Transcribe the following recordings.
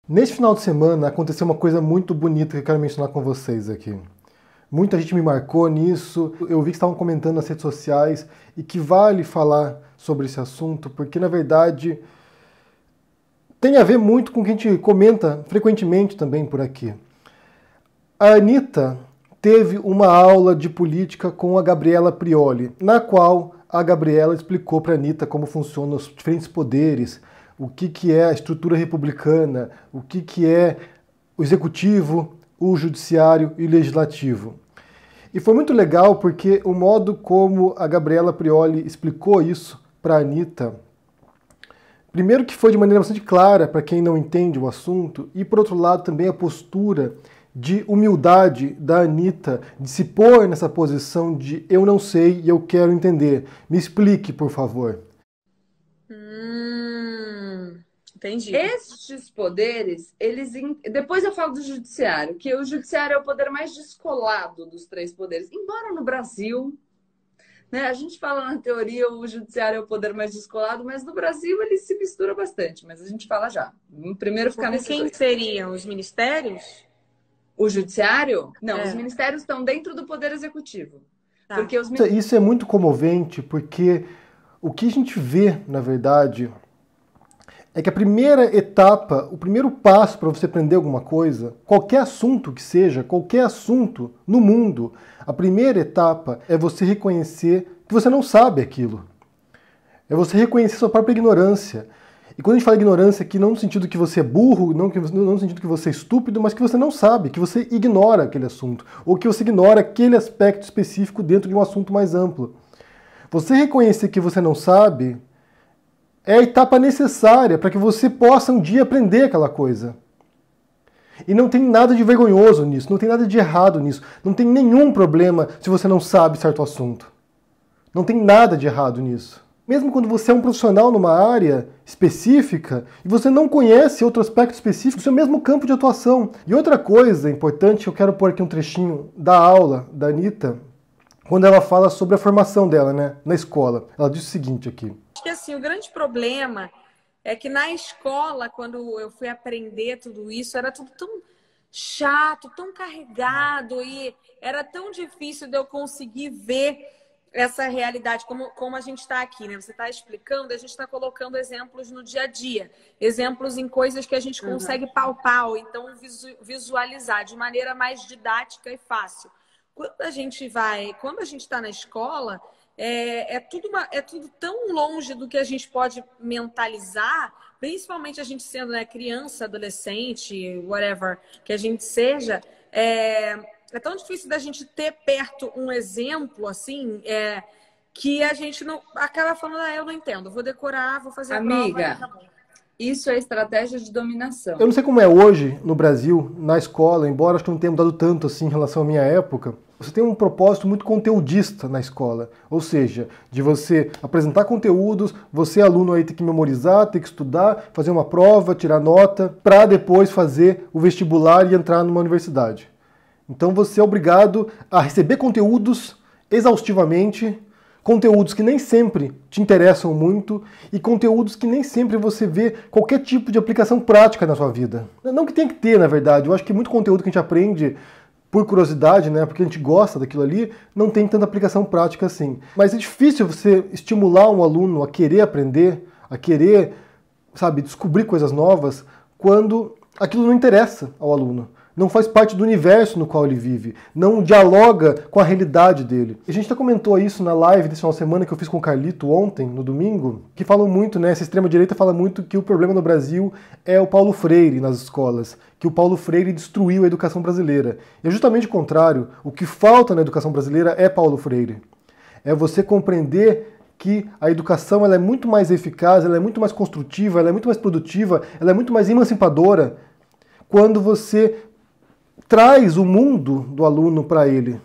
Neste final de semana aconteceu uma coisa muito bonita que eu quero mencionar com vocês aqui. Muita gente me marcou nisso, eu vi que estavam comentando nas redes sociais e que vale falar sobre esse assunto, porque na verdade tem a ver muito com o que a gente comenta frequentemente também por aqui. A Anitta teve uma aula de política com a Gabriela Prioli, na qual a Gabriela explicou para a Anitta como funcionam os diferentes poderes, o que é a estrutura republicana, o que é o executivo, o judiciário e o legislativo. E foi muito legal porque o modo como a Gabriela Prioli explicou isso para a Anitta, primeiro que foi de maneira bastante clara para quem não entende o assunto, e por outro lado também a postura de humildade da Anitta, de se pôr nessa posição de eu não sei e eu quero entender. Me explique, por favor. Entendi. Estes poderes, depois eu falo do judiciário, que o judiciário é o poder mais descolado dos três poderes. Embora no Brasil, né, a gente fala na teoria o judiciário é o poder mais descolado, mas no Brasil ele se mistura bastante. Mas a gente fala já. Vamos primeiro ficar Porque nesses quem dois. seriam os ministérios? O judiciário? Não, os É. ministérios estão dentro do poder executivo. Tá. Porque os Isso é muito comovente porque o que a gente vê, na verdade, é que a primeira etapa, o primeiro passo para você aprender alguma coisa, qualquer assunto que seja, qualquer assunto no mundo, a primeira etapa é você reconhecer que você não sabe aquilo. É você reconhecer sua própria ignorância. E quando a gente fala ignorância aqui, não no sentido que você é burro, não no sentido que você é estúpido, mas que você não sabe, que você ignora aquele assunto, ou que você ignora aquele aspecto específico dentro de um assunto mais amplo. Você reconhecer que você não sabe é a etapa necessária para que você possa um dia aprender aquela coisa. E não tem nada de vergonhoso nisso, não tem nada de errado nisso, não tem nenhum problema se você não sabe certo assunto. Não tem nada de errado nisso. Mesmo quando você é um profissional numa área específica e você não conhece outro aspecto específico do seu mesmo campo de atuação. E outra coisa importante, eu quero pôr aqui um trechinho da aula da Anitta, quando ela fala sobre a formação dela, né, na escola. Ela diz o seguinte aqui. Acho que assim, o grande problema é que na escola, quando eu fui aprender tudo isso, era tudo tão chato, tão carregado e era tão difícil de eu conseguir ver essa realidade, como a gente está aqui, né? Você está explicando, a gente está colocando exemplos no dia a dia, exemplos em coisas que a gente consegue palpar, ou então visualizar de maneira mais didática e fácil. Quando a gente está na escola, é tudo tão longe do que a gente pode mentalizar, principalmente a gente sendo, né, criança, adolescente, whatever que a gente seja, é tão difícil da gente ter perto um exemplo assim, que a gente não acaba falando, eu não entendo, vou decorar, vou fazer a prova. Amiga, isso é estratégia de dominação. Eu não sei como é hoje no Brasil, na escola, embora acho que não tenha mudado tanto assim em relação à minha época. Você tem um propósito muito conteudista na escola, ou seja, de você apresentar conteúdos, você aluno aí tem que memorizar, tem que estudar, fazer uma prova, tirar nota, para depois fazer o vestibular e entrar numa universidade. Então você é obrigado a receber conteúdos exaustivamente, conteúdos que nem sempre te interessam muito e conteúdos que nem sempre você vê qualquer tipo de aplicação prática na sua vida. Não que tenha que ter, na verdade. Eu acho que muito conteúdo que a gente aprende por curiosidade, né, porque a gente gosta daquilo ali, não tem tanta aplicação prática assim. Mas é difícil você estimular um aluno a querer aprender, a querer, sabe, descobrir coisas novas, quando aquilo não interessa ao aluno. Não faz parte do universo no qual ele vive, não dialoga com a realidade dele. A gente até comentou isso na live desse final de semana que eu fiz com o Carlito ontem, no domingo, que falam muito, né, essa extrema-direita fala muito que o problema no Brasil é o Paulo Freire nas escolas, que o Paulo Freire destruiu a educação brasileira. E é justamente o contrário, o que falta na educação brasileira é Paulo Freire. É você compreender que a educação ela é muito mais eficaz, ela é muito mais construtiva, ela é muito mais produtiva, ela é muito mais emancipadora quando você traz o mundo do aluno para ele.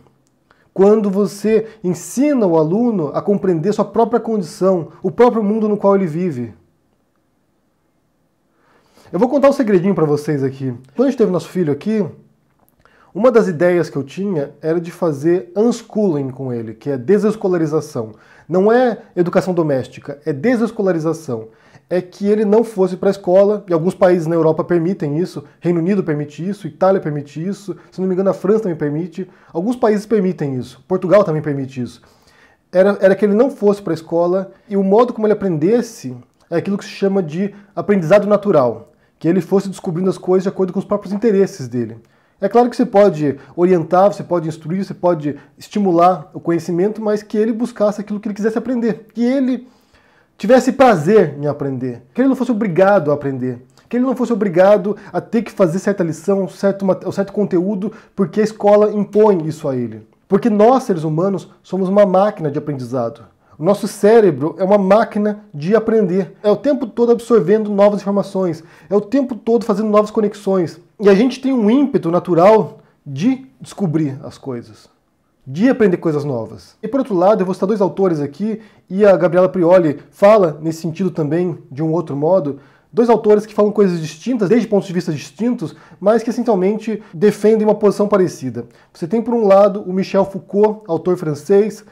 Quando você ensina o aluno a compreender sua própria condição, o próprio mundo no qual ele vive. Eu vou contar um segredinho para vocês aqui. Quando a gente teve nosso filho aqui, uma das ideias que eu tinha era de fazer unschooling com ele, que é desescolarização. Não é educação doméstica, é desescolarização. é que ele não fosse para a escola, e alguns países na Europa permitem isso, Reino Unido permite isso, Itália permite isso, se não me engano a França também permite, alguns países permitem isso, Portugal também permite isso. Era que ele não fosse para a escola, e o modo como ele aprendesse é aquilo que se chama de aprendizado natural, que ele fosse descobrindo as coisas de acordo com os próprios interesses dele. É claro que você pode orientar, você pode instruir, você pode estimular o conhecimento, mas que ele buscasse aquilo que ele quisesse aprender, que ele tivesse prazer em aprender, que ele não fosse obrigado a aprender, que ele não fosse obrigado a ter que fazer certa lição, certo conteúdo, porque a escola impõe isso a ele. Porque nós, seres humanos, somos uma máquina de aprendizado. O nosso cérebro é uma máquina de aprender. É o tempo todo absorvendo novas informações, é o tempo todo fazendo novas conexões. E a gente tem um ímpeto natural de descobrir as coisas, de aprender coisas novas. E por outro lado, eu vou citar dois autores aqui, e a Gabriela Prioli fala nesse sentido também, de um outro modo, dois autores que falam coisas distintas, desde pontos de vista distintos, mas que essencialmente defendem uma posição parecida. Você tem, por um lado, o Michel Foucault, autor francês,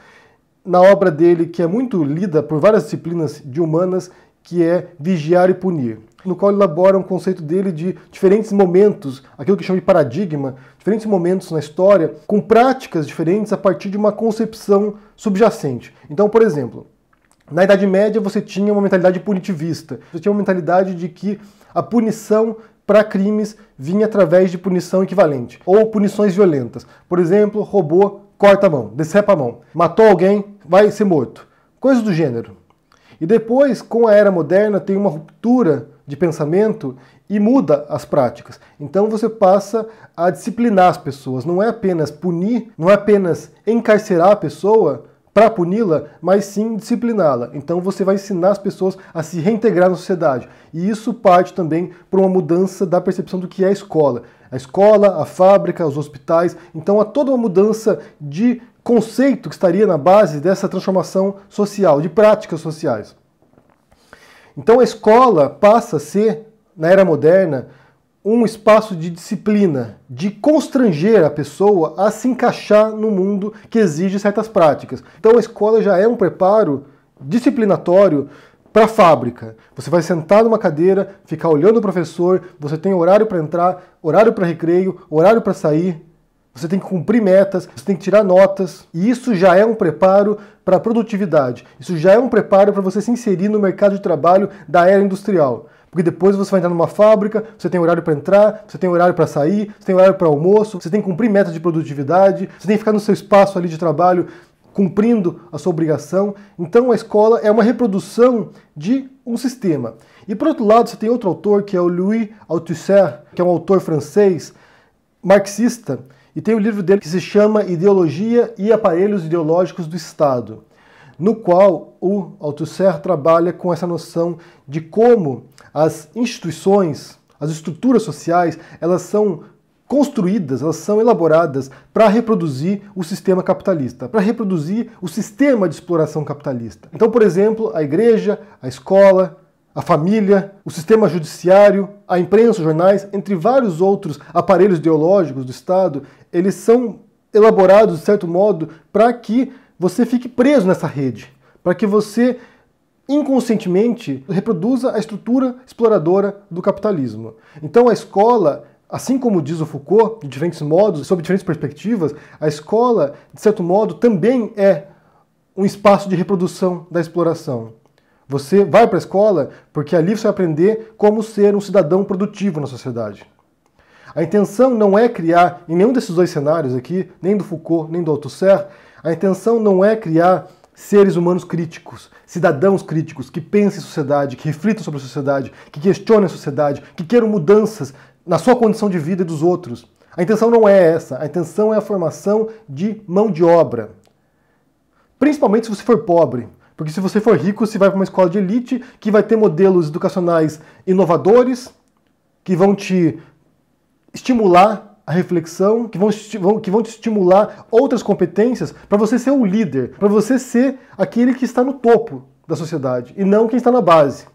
na obra dele, que é muito lida por várias disciplinas de humanas, que é Vigiar e Punir, no qual ele elabora um conceito dele de diferentes momentos, aquilo que chama de paradigma, diferentes momentos na história, com práticas diferentes a partir de uma concepção subjacente. Então, por exemplo, na Idade Média você tinha uma mentalidade punitivista, você tinha uma mentalidade de que a punição para crimes vinha através de punição equivalente, ou punições violentas. Por exemplo, roubou, corta a mão, decepa a mão. Matou alguém, vai ser morto. Coisas do gênero. E depois, com a era moderna, tem uma ruptura de pensamento e muda as práticas. Então você passa a disciplinar as pessoas. Não é apenas punir, não é apenas encarcerar a pessoa para puni-la, mas sim discipliná-la. Então você vai ensinar as pessoas a se reintegrar na sociedade. E isso parte também por uma mudança da percepção do que é a escola. A escola, a fábrica, os hospitais. Então há toda uma mudança de conceito que estaria na base dessa transformação social, de práticas sociais. Então a escola passa a ser, na era moderna, um espaço de disciplina, de constranger a pessoa a se encaixar no mundo que exige certas práticas. Então a escola já é um preparo disciplinatório para a fábrica. Você vai sentar numa cadeira, ficar olhando o professor, você tem horário para entrar, horário para recreio, horário para sair, você tem que cumprir metas, você tem que tirar notas, e isso já é um preparo para a produtividade. Isso já é um preparo para você se inserir no mercado de trabalho da era industrial. Porque depois você vai entrar numa fábrica, você tem horário para entrar, você tem horário para sair, você tem horário para almoço, você tem que cumprir metas de produtividade, você tem que ficar no seu espaço ali de trabalho cumprindo a sua obrigação. Então a escola é uma reprodução de um sistema. E por outro lado, você tem outro autor, que é o Louis Althusser, que é um autor francês, marxista, e tem o livro dele que se chama Ideologia e Aparelhos Ideológicos do Estado, no qual o Althusser trabalha com essa noção de como as instituições, as estruturas sociais, elas são construídas, elas são elaboradas para reproduzir o sistema capitalista, para reproduzir o sistema de exploração capitalista. Então, por exemplo, a igreja, a escola, a família, o sistema judiciário, a imprensa, os jornais, entre vários outros aparelhos ideológicos do Estado, eles são elaborados, de certo modo, para que você fique preso nessa rede, para que você inconscientemente reproduza a estrutura exploradora do capitalismo. Então a escola, assim como diz o Foucault, de diferentes modos, sob diferentes perspectivas, a escola, de certo modo, também é um espaço de reprodução da exploração. Você vai para a escola porque ali você vai aprender como ser um cidadão produtivo na sociedade. A intenção não é criar, em nenhum desses dois cenários aqui, nem do Foucault, nem do Althusser, a intenção não é criar seres humanos críticos, cidadãos críticos, que pensem em sociedade, que reflitam sobre a sociedade, que questionem a sociedade, que queiram mudanças na sua condição de vida e dos outros. A intenção não é essa, a intenção é a formação de mão de obra. Principalmente se você for pobre. Porque se você for rico, você vai para uma escola de elite que vai ter modelos educacionais inovadores, que vão te estimular a reflexão, que vão te estimular outras competências para você ser um líder, para você ser aquele que está no topo da sociedade e não quem está na base.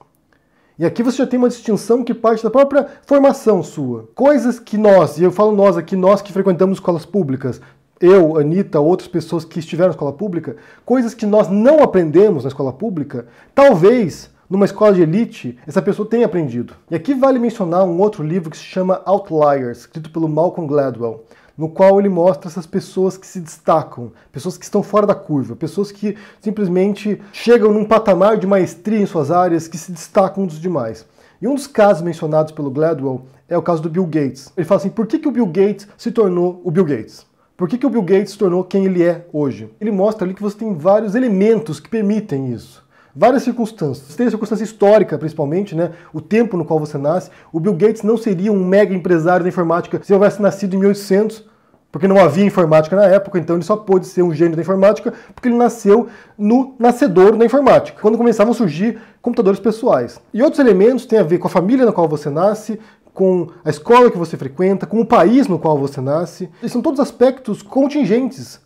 E aqui você já tem uma distinção que parte da própria formação sua. Coisas que nós, e eu falo nós aqui, nós que frequentamos escolas públicas, eu, Anitta, outras pessoas que estiveram na escola pública, coisas que nós não aprendemos na escola pública, talvez numa escola de elite, essa pessoa tem aprendido. E aqui vale mencionar um outro livro que se chama Outliers, escrito pelo Malcolm Gladwell, no qual ele mostra essas pessoas que se destacam, pessoas que estão fora da curva, pessoas que simplesmente chegam num patamar de maestria em suas áreas, que se destacam dos demais. E um dos casos mencionados pelo Gladwell é o caso do Bill Gates. Ele fala assim, por que o Bill Gates se tornou o Bill Gates? Por que o Bill Gates se tornou quem ele é hoje? Ele mostra ali que você tem vários elementos que permitem isso. Várias circunstâncias. Você tem a circunstância histórica, principalmente, né? O tempo no qual você nasce. O Bill Gates não seria um mega empresário da informática se houvesse nascido em 1800, porque não havia informática na época, então ele só pôde ser um gênio da informática porque ele nasceu no nascedouro da informática, quando começavam a surgir computadores pessoais. E outros elementos têm a ver com a família na qual você nasce, com a escola que você frequenta, com o país no qual você nasce. E são todos aspectos contingentes.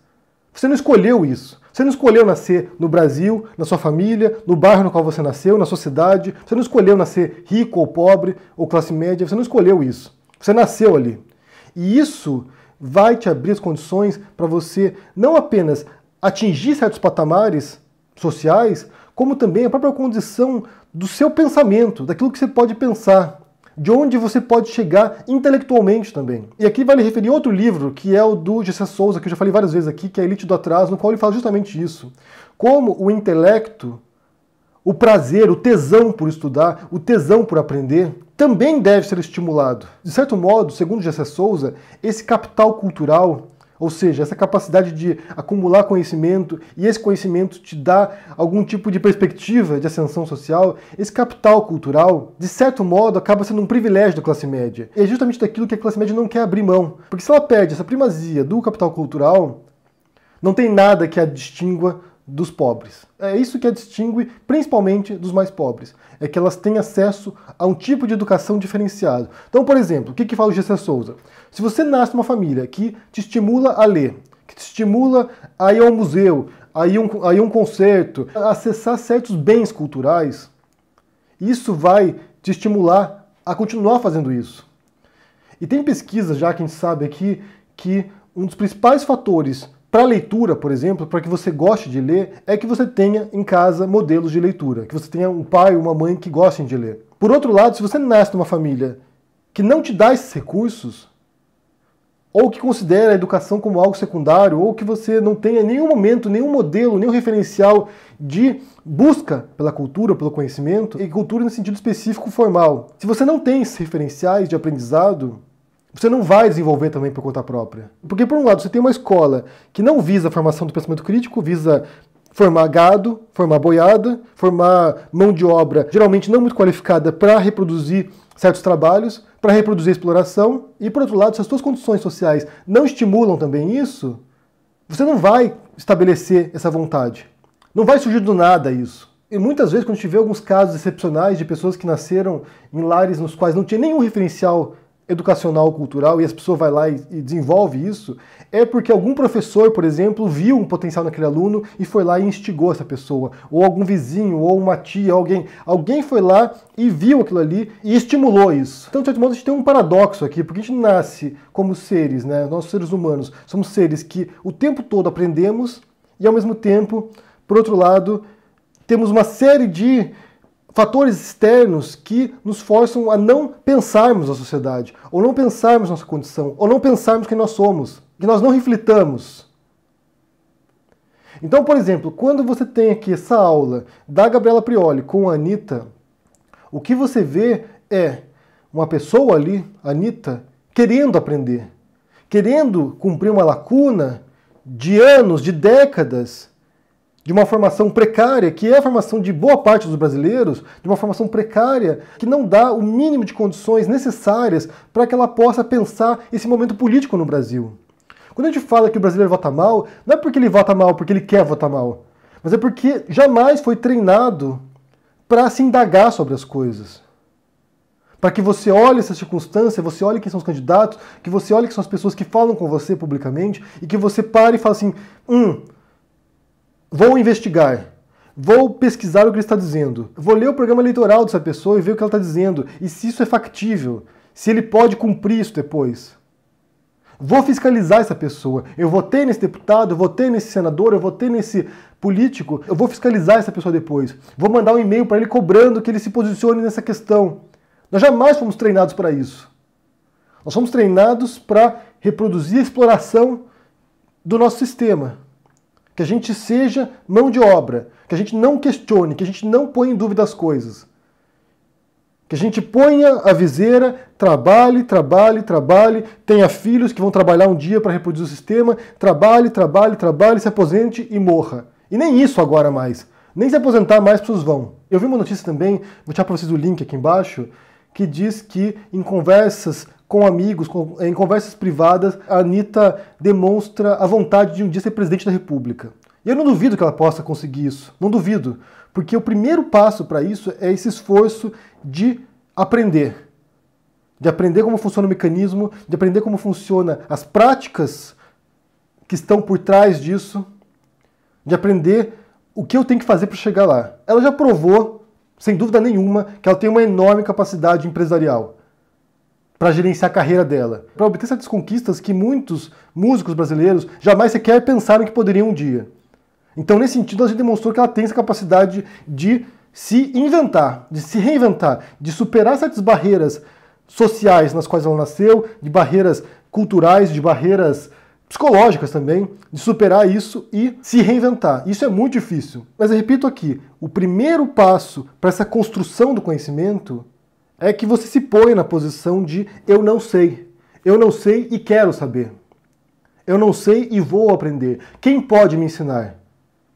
Você não escolheu isso. Você não escolheu nascer no Brasil, na sua família, no bairro no qual você nasceu, na sua cidade. Você não escolheu nascer rico ou pobre ou classe média. Você não escolheu isso. Você nasceu ali. E isso vai te abrir as condições para você não apenas atingir certos patamares sociais, como também a própria condição do seu pensamento, daquilo que você pode pensar, de onde você pode chegar intelectualmente também. E aqui vale referir outro livro, que é o do Gessé Souza, que eu já falei várias vezes aqui, que é A Elite do Atraso, no qual ele fala justamente isso. Como o intelecto, o prazer, o tesão por estudar, o tesão por aprender, também deve ser estimulado. De certo modo, segundo Gessé Souza, esse capital cultural, ou seja, essa capacidade de acumular conhecimento, e esse conhecimento te dá algum tipo de perspectiva de ascensão social, esse capital cultural, de certo modo, acaba sendo um privilégio da classe média. E é justamente daquilo que a classe média não quer abrir mão. Porque se ela perde essa primazia do capital cultural, não tem nada que a distingua dos pobres. É isso que a distingue principalmente dos mais pobres. É que elas têm acesso a um tipo de educação diferenciado. Então, por exemplo, o que fala o Gessé Souza? Se você nasce numa família que te estimula a ler, que te estimula a ir ao museu, a ir a um concerto, a acessar certos bens culturais, isso vai te estimular a continuar fazendo isso. E tem pesquisas já que a gente sabe aqui que um dos principais fatores para a leitura, por exemplo, para que você goste de ler, é que você tenha em casa modelos de leitura, que você tenha um pai ou uma mãe que gostem de ler. Por outro lado, se você nasce numa família que não te dá esses recursos, ou que considera a educação como algo secundário, ou que você não tenha em nenhum momento, nenhum modelo, nenhum referencial de busca pela cultura, pelo conhecimento, e cultura no sentido específico formal. Se você não tem esses referenciais de aprendizado, você não vai desenvolver também por conta própria. Porque, por um lado, você tem uma escola que não visa a formação do pensamento crítico, visa formar gado, formar boiada, formar mão de obra geralmente não muito qualificada para reproduzir certos trabalhos, para reproduzir a exploração. E, por outro lado, se as suas condições sociais não estimulam também isso, você não vai estabelecer essa vontade. Não vai surgir do nada isso. E muitas vezes, quando a gente vê alguns casos excepcionais de pessoas que nasceram em lares nos quais não tinha nenhum referencial educacional ou cultural, e as pessoas vai lá e desenvolve isso, é porque algum professor, por exemplo, viu um potencial naquele aluno e foi lá e instigou essa pessoa, ou algum vizinho, ou uma tia, alguém foi lá e viu aquilo ali e estimulou isso. Então, de certo modo, a gente tem um paradoxo aqui, porque a gente nasce como seres, né? Nós seres humanos somos seres que o tempo todo aprendemos e, ao mesmo tempo, por outro lado, temos uma série de fatores externos que nos forçam a não pensarmos a sociedade, ou não pensarmos nossa condição, ou não pensarmos quem nós somos, que nós não reflitamos. Então, por exemplo, quando você tem aqui essa aula da Gabriela Prioli com a Anitta, o que você vê é uma pessoa ali, a Anitta, querendo aprender, querendo cumprir uma lacuna de anos, de décadas, de uma formação precária, que é a formação de boa parte dos brasileiros, de uma formação precária que não dá o mínimo de condições necessárias para que ela possa pensar esse momento político no Brasil. Quando a gente fala que o brasileiro vota mal, não é porque ele vota mal porque ele quer votar mal, mas é porque jamais foi treinado para se indagar sobre as coisas. Para que você olhe essa circunstância, você olhe quem são os candidatos, que você olhe quem são as pessoas que falam com você publicamente, e que você pare e fale assim, vou investigar, vou pesquisar o que ele está dizendo, vou ler o programa eleitoral dessa pessoa e ver o que ela está dizendo, e se isso é factível, se ele pode cumprir isso depois. vou fiscalizar essa pessoa. Eu votei nesse deputado, eu votei nesse senador, eu votei nesse político, eu vou fiscalizar essa pessoa depois. Vou mandar um e-mail para ele cobrando que ele se posicione nessa questão. Nós jamais fomos treinados para isso. Nós somos treinados para reproduzir a exploração do nosso sistema. Que a gente seja mão de obra, que a gente não questione, que a gente não ponha em dúvida as coisas. Que a gente ponha a viseira, trabalhe, tenha filhos que vão trabalhar um dia para reproduzir o sistema, trabalhe, se aposente e morra. E nem isso agora mais. Nem se aposentar mais as pessoas vão. Eu vi uma notícia também, vou deixar para vocês o link aqui embaixo, que diz que em conversas com amigos, em conversas privadas, a Anitta demonstra a vontade de um dia ser presidente da República. E eu não duvido que ela possa conseguir isso. Não duvido. Porque o primeiro passo para isso é esse esforço de aprender. De aprender como funciona o mecanismo, de aprender como funcionam as práticas que estão por trás disso, de aprender o que eu tenho que fazer para chegar lá. Ela já provou, sem dúvida nenhuma, que ela tem uma enorme capacidade empresarial para gerenciar a carreira dela, para obter certas conquistas que muitos músicos brasileiros jamais sequer pensaram que poderiam um dia. Então, nesse sentido, ela já demonstrou que ela tem essa capacidade de se inventar, de se reinventar, de superar certas barreiras sociais nas quais ela nasceu, de barreiras culturais, de barreiras psicológicas também, de superar isso e se reinventar. Isso é muito difícil. Mas eu repito aqui, o primeiro passo para essa construção do conhecimento é que você se põe na posição de eu não sei e quero saber. Eu não sei e vou aprender. Quem pode me ensinar?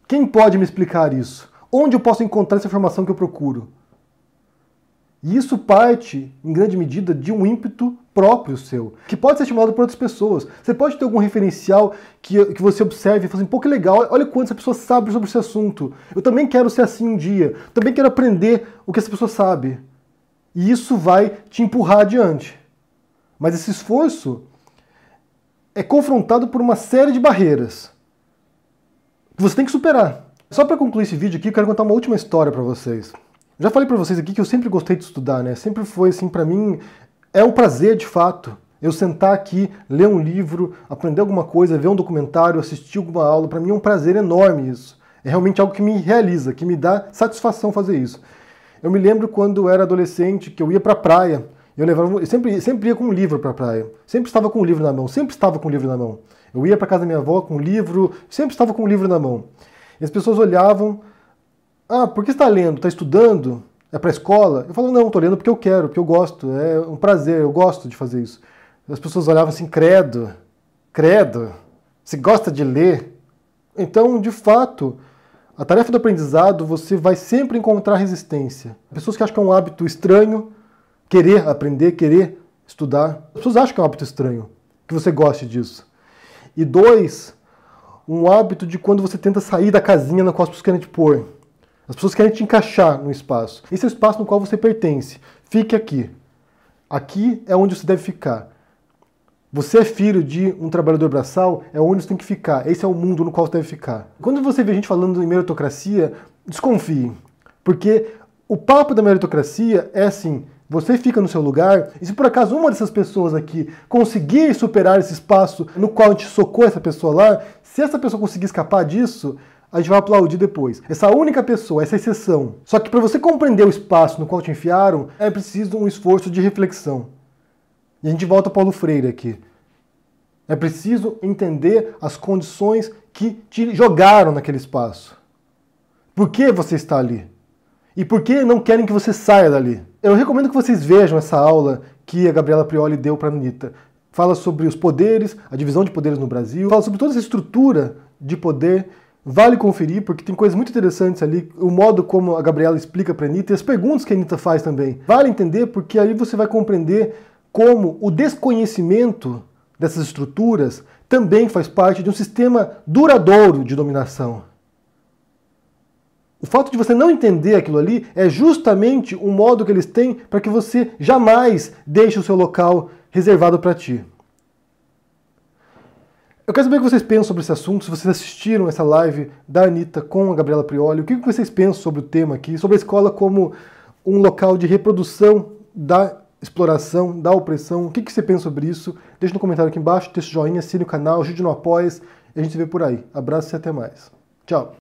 Quem pode me explicar isso? Onde eu posso encontrar essa informação que eu procuro? E isso parte, em grande medida, de um ímpeto próprio seu, que pode ser estimulado por outras pessoas. Você pode ter algum referencial que você observe e fala assim, pô, que legal, olha quanto essa pessoa sabe sobre esse assunto. Eu também quero ser assim um dia. Eu também quero aprender o que essa pessoa sabe. E isso vai te empurrar adiante. Mas esse esforço é confrontado por uma série de barreiras que você tem que superar. Só para concluir esse vídeo aqui, eu quero contar uma última história para vocês. Já falei para vocês aqui que eu sempre gostei de estudar, né? Sempre foi assim, para mim, é um prazer de fato. Eu sentar aqui, ler um livro, aprender alguma coisa, ver um documentário, assistir alguma aula, para mim é um prazer enorme isso. É realmente algo que me realiza, que me dá satisfação fazer isso. Eu me lembro quando eu era adolescente, que eu ia para a praia, eu sempre ia com um livro para a praia. Sempre estava com um livro na mão, Eu ia para casa da minha avó com um livro, sempre estava com um livro na mão. E as pessoas olhavam, por que você está lendo? Está estudando? É para a escola? Eu falo, não, estou lendo porque eu quero, porque eu gosto, é um prazer, eu gosto de fazer isso. As pessoas olhavam assim, credo, você gosta de ler? Então, de fato, a tarefa do aprendizado, você vai sempre encontrar resistência. Pessoas que acham que é um hábito estranho, querer aprender, querer estudar. As pessoas acham que é um hábito estranho, que você goste disso. E 2, um hábito de quando você tenta sair da casinha na qual as pessoas querem te pôr. As pessoas querem te encaixar no espaço. Esse é o espaço no qual você pertence. Fique aqui. Aqui é onde você deve ficar. Você é filho de um trabalhador braçal, é onde você tem que ficar. Esse é o mundo no qual você deve ficar. Quando você vê gente falando em meritocracia, desconfie. Porque o papo da meritocracia é assim, você fica no seu lugar, e se por acaso uma dessas pessoas aqui conseguir superar esse espaço no qual a gente socou essa pessoa lá, se essa pessoa conseguir escapar disso, a gente vai aplaudir depois. Essa única pessoa, essa exceção. Só que para você compreender o espaço no qual te enfiaram, é preciso um esforço de reflexão. E a gente volta a Paulo Freire aqui. É preciso entender as condições que te jogaram naquele espaço. Por que você está ali? E por que não querem que você saia dali? Eu recomendo que vocês vejam essa aula que a Gabriela Prioli deu para a Anitta. Fala sobre os poderes, a divisão de poderes no Brasil, fala sobre toda essa estrutura de poder. Vale conferir, porque tem coisas muito interessantes ali, o modo como a Gabriela explica para a Anitta e as perguntas que a Anitta faz também. Vale entender, porque aí você vai compreender como o desconhecimento dessas estruturas também faz parte de um sistema duradouro de dominação. O fato de você não entender aquilo ali é justamente o modo que eles têm para que você jamais deixe o seu local reservado para ti. Eu quero saber o que vocês pensam sobre esse assunto, se vocês assistiram essa live da Anitta com a Gabriela Prioli, o que vocês pensam sobre o tema aqui, sobre a escola como um local de reprodução da exploração, da opressão? O que você pensa sobre isso? Deixa no comentário aqui embaixo, deixa o joinha, assine o canal, ajude no Apoia-se e a gente se vê por aí. Abraço e até mais. Tchau!